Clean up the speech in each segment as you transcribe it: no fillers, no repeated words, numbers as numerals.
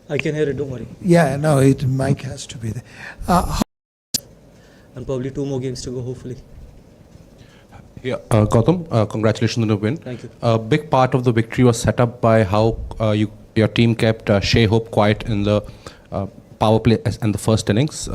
I can hear it, don't worry. Yeah, no, mic has to be there. And probably 2 more games to go, hopefully. Yeah, Gautam, congratulations on the win. Thank you. A big part of the victory was set up by how your team kept Shea Hope quiet in the power play and the first innings,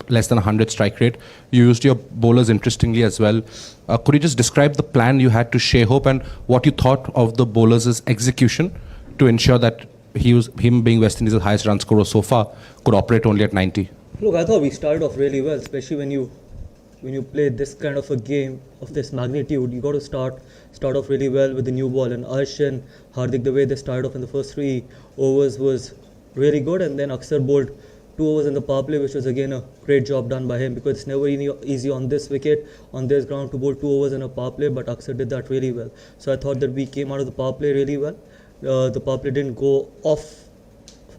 less than 100 strike rate. You used your bowlers interestingly as well. Could you just describe the plan you had to Shea Hope and what you thought of the bowlers' execution to ensure that him being West Indies' highest run scorer so far could operate only at 90? Look, I thought we started off really well, especially when you play this kind of a game of this magnitude. You got to start off really well with the new ball. And Arsh and Hardik, the way they started off in the first 3 overs was really good. And then Aksar bowled 2 overs in the power play, which was again a great job done by him, because it's never easy on this wicket, on this ground, to bowl 2 overs in a power play. But Aksar did that really well. So I thought that we came out of the power play really well. The power play didn't go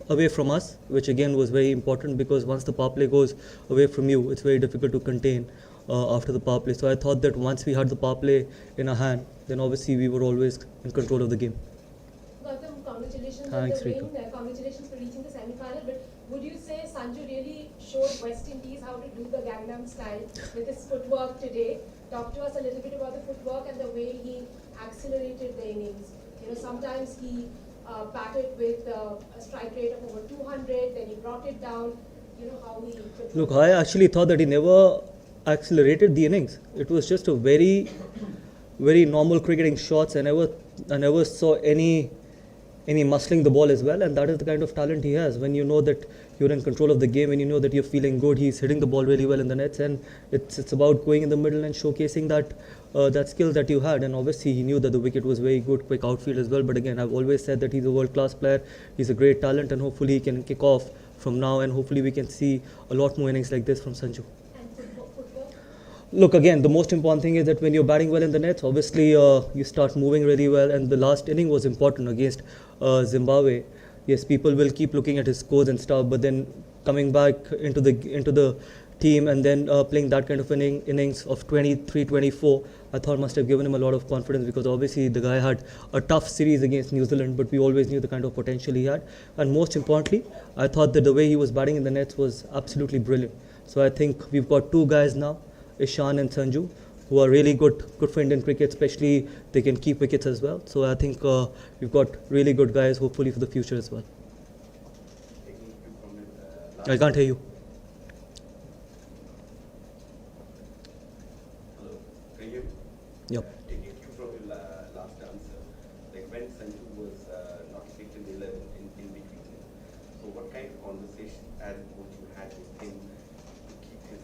away from us, which again was very important, because once the power play goes away from you, it's very difficult to contain after the power play. So I thought that once we had the power play in our hand, then obviously we were always in control of the game. Gautam, congratulations Thanks, on the Rico. win. Congratulations for reaching the semi-final. But would you say Sanju really showed West Indies how to do the Gangnam style with his footwork today? Talk to us a little bit about the footwork and the way he accelerated the innings. Sometimes he batted with a strike rate of over 200, then he brought it down. How he controlled. Look, I actually thought that he never accelerated the innings. It was just a very, very normal cricketing shots. I never saw any muscling the ball as well, and that is the kind of talent he has. When you know that you're in control of the game, and you know that you're feeling good, he's hitting the ball really well in the nets, and it's about going in the middle and showcasing that skill that you had. And obviously he knew that the wicket was very good, quick outfield as well. But again, I've always said that he's a world-class player, he's a great talent, and hopefully he can kick off from now, and hopefully we can see a lot more innings like this from Sanju. And footwork? Look, again, the most important thing is that when you're batting well in the nets, obviously you start moving really well, and the last inning was important against Zimbabwe. Yes, people will keep looking at his scores and stuff, but then coming back into the team and then playing that kind of innings of 23-24, I thought must have given him a lot of confidence, because obviously the guy had a tough series against New Zealand, but we always knew the kind of potential he had. And most importantly, I thought that the way he was batting in the nets was absolutely brilliant. So I think we've got 2 guys now, Ishan and Sanju, who are really good for Indian cricket, especially they can keep wickets as well. So I think we've got really good guys, hopefully for the future as well. I can't hear you. Hello, can you hear me? Yep. Taking you from your last answer, like when Sanju was not picked in the 11 in between, so what kind of conversation as coach you had with him to keep him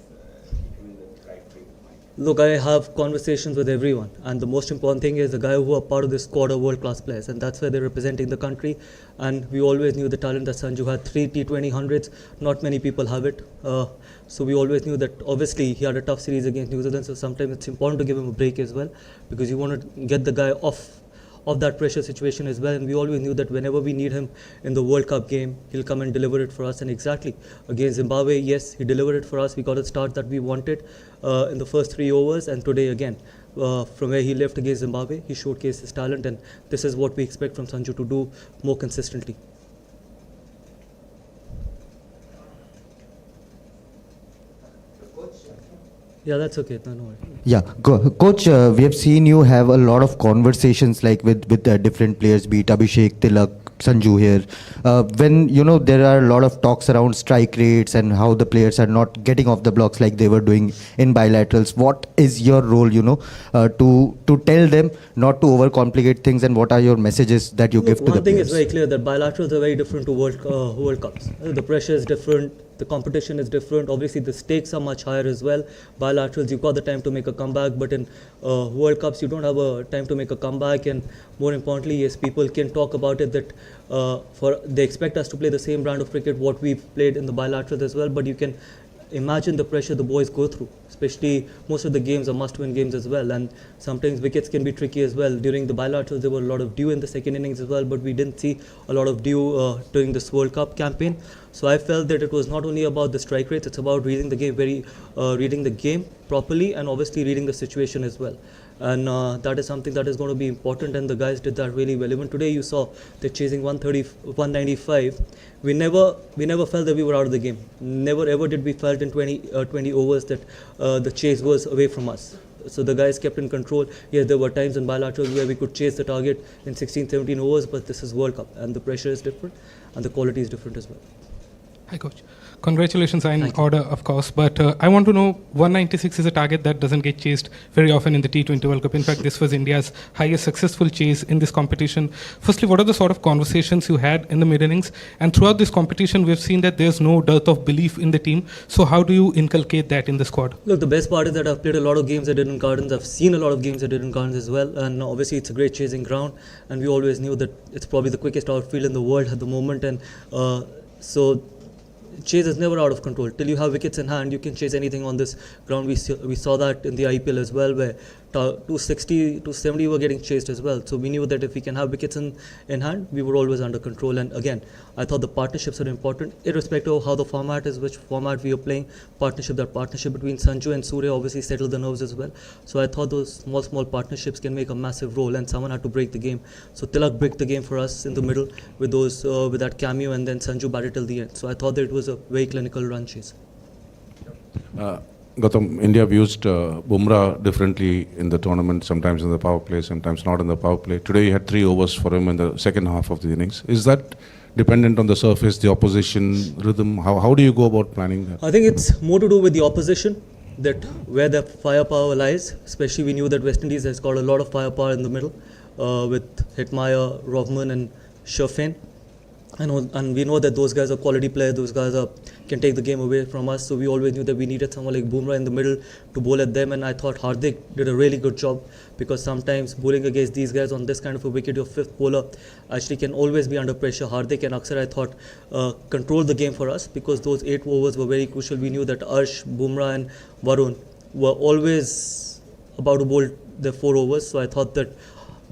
in the right frame of mind? Look, I have conversations with everyone, and the most important thing is the guy who are part of this squad are world-class players, and that's where they're representing the country. And we always knew the talent that Sanju had. 3 T20 hundreds, not many people have it. So we always knew that obviously he had a tough series against New Zealand, so sometimes it's important to give him a break as well, because you want to get the guy off that pressure situation as well. And we always knew that whenever we need him in the World Cup game, he'll come and deliver it for us. And exactly against Zimbabwe, yes, he delivered it for us. We got a start that we wanted in the first 3 overs, and today again, from where he left against Zimbabwe, he showcased his talent, and this is what we expect from Sanju to do more consistently. Yeah, that's okay. No worries. Yeah, coach, we have seen you have a lot of conversations like with different players, be it Abhishek, Tilak, Sanju here. When there are a lot of talks around strike rates and how the players are not getting off the blocks like they were doing in bilaterals, what is your role, to tell them not to overcomplicate things, and what are your messages that you give to the One thing players? is very clear, that bilaterals are very different to World Cups. The pressure is different. The competition is different. Obviously, the stakes are much higher as well. Bilaterals, you've got the time to make a comeback, but in World Cups, you don't have a time to make a comeback. And more importantly, yes, people can talk about it that they expect us to play the same brand of cricket what we've played in the bilaterals as well. But you can imagine the pressure the boys go through, especially most of the games are must-win games as well, and sometimes wickets can be tricky as well. During the bilaterals, there were a lot of dew in the second innings as well, but we didn't see a lot of dew during this World Cup campaign. So I felt that it was not only about the strike rates, it's about reading the game properly, and obviously reading the situation as well. and that is something that is going to be important, and the guys did that really well. Even today you saw they're chasing 195. We never felt that we were out of the game. Never ever did we felt in 20 overs that the chase was away from us. So the guys kept in control. Yes, there were times in bilaterals where we could chase the target in 16, 17 overs, but this is World Cup and the pressure is different and the quality is different as well. Hi, Coach. Congratulations are in Thank you. order, of course, but I want to know, 196 is a target that doesn't get chased very often in the T20 World Cup. In fact, this was India's highest successful chase in this competition. Firstly, what are the sort of conversations you had in the mid-innings? And throughout this competition, we've seen that there's no dearth of belief in the team. So how do you inculcate that in the squad? Look, the best part is that I've played a lot of games at Eden Gardens. I've seen a lot of games at Eden Gardens as well, and obviously it's a great chasing ground, and we always knew that it's probably the quickest outfield in the world at the moment, and so chase is never out of control. Till you have wickets in hand, you can chase anything on this ground. We saw that in the IPL as well, where 260, 270 were getting chased as well. So we knew that if we can have wickets in hand, we were always under control. And again, I thought the partnerships are important, irrespective of how the format is, which format we are playing. That partnership between Sanju and Surya obviously settled the nerves as well. So I thought those small partnerships can make a massive role, and someone had to break the game. So Tilak broke the game for us in the middle with that cameo, and then Sanju batted till the end. So I thought that it was a very clinical run chase. Gautam, India have used Bumrah differently in the tournament, sometimes in the power play, sometimes not in the power play. Today you had 3 overs for him in the second half of the innings. Is that dependent on the surface, the opposition rhythm? How do you go about planning that? I think it's more to do with the opposition, that where the firepower lies. Especially we knew that West Indies has got a lot of firepower in the middle with Hetmeyer, Rovman and Sherfain. And we know that those guys are quality players, those guys can take the game away from us. So we always knew that we needed someone like Bumrah in the middle to bowl at them, and I thought Hardik did a really good job, because sometimes bowling against these guys on this kind of a wicket, your fifth bowler actually can always be under pressure. Hardik and Aksar, I thought, controlled the game for us, because those 8 overs were very crucial. We knew that Arsh, Bumrah and Varun were always about to bowl their 4 overs. So I thought that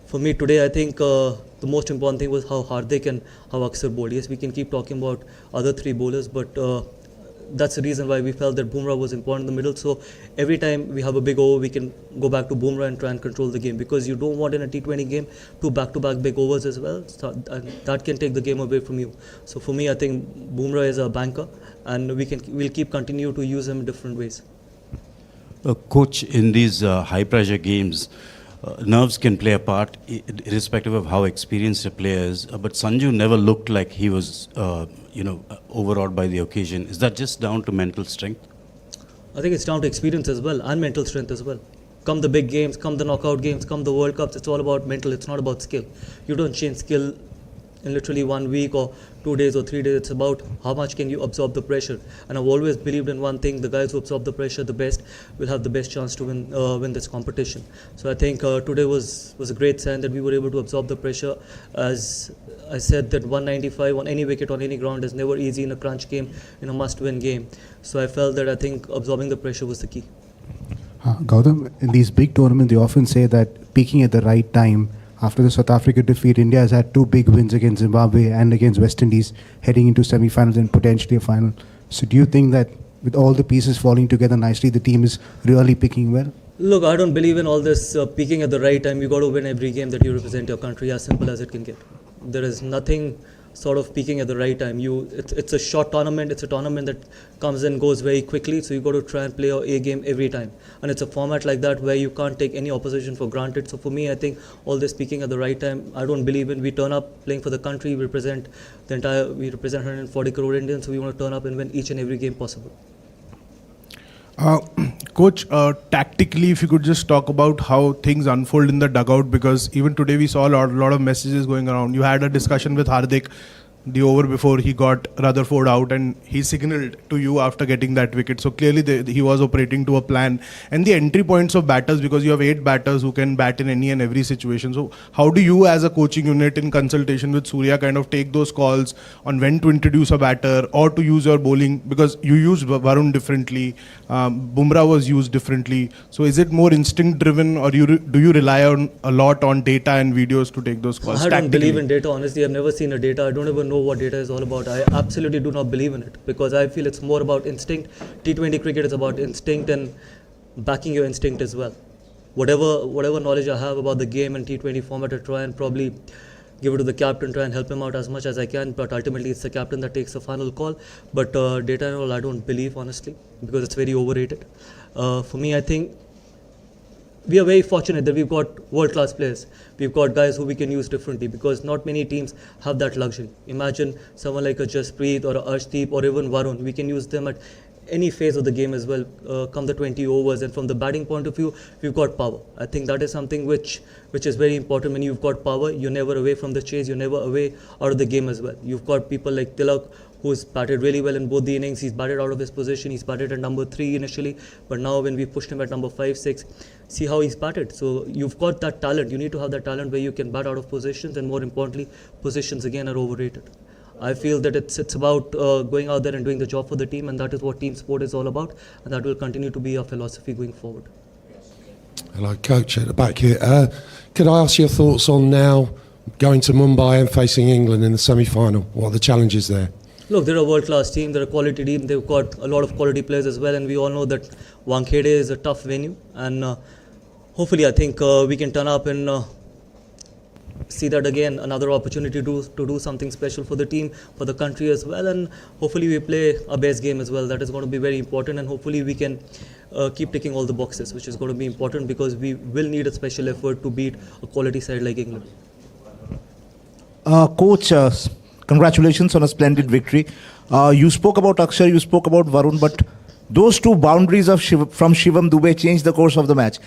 for me today, I think the most important thing was how Hardik and how Aksar bowled. Yes, we can keep talking about other 3 bowlers, but that's the reason why we felt that Bumrah was important in the middle. So every time we have a big over, we can go back to Bumrah and try and control the game, because you don't want in a T20 game 2 back-to-back big overs as well. So that can take the game away from you. So for me, I think Bumrah is a banker, and we'll continue to use him in different ways. Coach, in these high-pressure games, nerves can play a part, irrespective of how experienced a player is. But Sanju never looked like he was, overawed by the occasion. Is that just down to mental strength? I think it's down to experience as well, and mental strength as well. Come the big games, come the knockout games, come the World Cups, it's all about mental, it's not about skill. You don't change skill in literally 1 week or 2 days or 3 days. It's about how much can you absorb the pressure. And I've always believed in one thing: the guys who absorb the pressure the best will have the best chance to win this competition. So I think today was a great sign that we were able to absorb the pressure. As I said, that 195 on any wicket on any ground is never easy in a crunch game, in a must-win game. So I felt that I think absorbing the pressure was the key. Gautam, in these big tournaments, they often say that peaking at the right time. After the South Africa defeat, India has had 2 big wins against Zimbabwe and against West Indies, heading into semi-finals and potentially a final. So do you think that with all the pieces falling together nicely, the team is really picking well? Look, I don't believe in all this peaking at the right time. You got to win every game that you represent your country, as simple as it can get. There is nothing sort of peaking at the right time. It's a short tournament. It's a tournament that comes and goes very quickly. So you got to try and play your A game every time. And it's a format like that where you can't take any opposition for granted. So for me, I think all this peaking at the right time, I don't believe in. We turn up playing for the country. We represent 140 crore Indians. So we want to turn up and win each and every game possible. Coach, tactically, if you could just talk about how things unfold in the dugout, because even today we saw a lot of messages going around. You had a discussion with Hardik the over before he got Rutherford out, and he signaled to you after getting that wicket. So clearly he was operating to a plan. And the entry points of batters, because you have 8 batters who can bat in any and every situation. So how do you, as a coaching unit in consultation with Surya, kind of take those calls on when to introduce a batter or to use your bowling? Because you use Varun differently, Bumrah was used differently. So is it more instinct driven, or do you rely on a lot on data and videos to take those calls? I don't believe in data, honestly. I've never seen a data. I don't even know what data is all about. I absolutely do not believe in it, because I feel it's more about instinct. T20 cricket is about instinct and backing your instinct as well. whatever knowledge I have about the game and T20 format, I try and probably give it to the captain, try and help him out as much as I can. But ultimately, it's the captain that takes the final call. But data and all, I don't believe, honestly, because it's very overrated. For me, I think we are very fortunate that we've got world-class players. We've got guys who we can use differently, because not many teams have that luxury. Imagine someone like a Jasprit or a Arshdeep or even Varun. We can use them at any phase of the game as well, come the 20 overs. And from the batting point of view, we've got power. I think that is something which is very important. When you've got power, you're never away from the chase, you're never away out of the game as well. You've got people like Tilak, who's batted really well in both the innings. He's batted out of his position. He's batted at number 3 initially, but now when we pushed him at number 5, 6, see how he's batted. So you've got that talent. You need to have that talent where you can bat out of positions, and more importantly, positions again are overrated. I feel that it's about going out there and doing the job for the team, and that is what team sport is all about, and that will continue to be our philosophy going forward. Hello, Coach, at the back here. Could I ask your thoughts on now going to Mumbai and facing England in the semi-final? What are the challenges there? Look, they're a world-class team, they're a quality team, they've got a lot of quality players as well, and we all know that Wankhede is a tough venue, and hopefully I think we can turn up and see that again, another opportunity to do something special for the team, for the country as well, and hopefully we play our best game as well. That is going to be very important, and hopefully we can keep ticking all the boxes, which is going to be important, because we will need a special effort to beat a quality side like England. Coach, congratulations on a splendid victory. You spoke about Akshar, you spoke about Varun, but those two boundaries from Shivam Dubey changed the course of the match.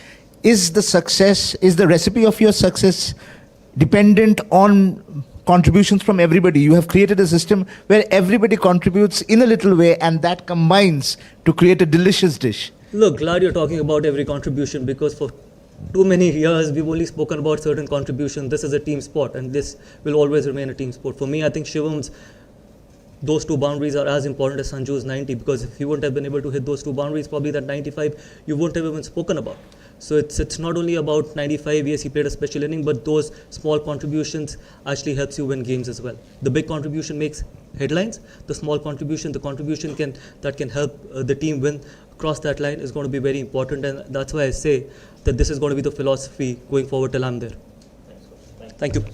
Is the recipe of your success dependent on contributions from everybody? You have created a system where everybody contributes in a little way, and that combines to create a delicious dish. Look, glad you're talking about every contribution, because for too many years we've only spoken about certain contributions. This is a team sport, and this will always remain a team sport. For me, I think Shivam's those two boundaries are as important as Sanju's 90, because if he wouldn't have been able to hit those two boundaries, probably that 95 you wouldn't have even spoken about. So it's not only about 95, yes, he played a special inning, but those small contributions actually helps you win games as well. The big contribution makes headlines. The small contribution, the contribution that can help the team win, cross that line, is going to be very important, and that's why I say that this is going to be the philosophy going forward till I'm there. Thank you.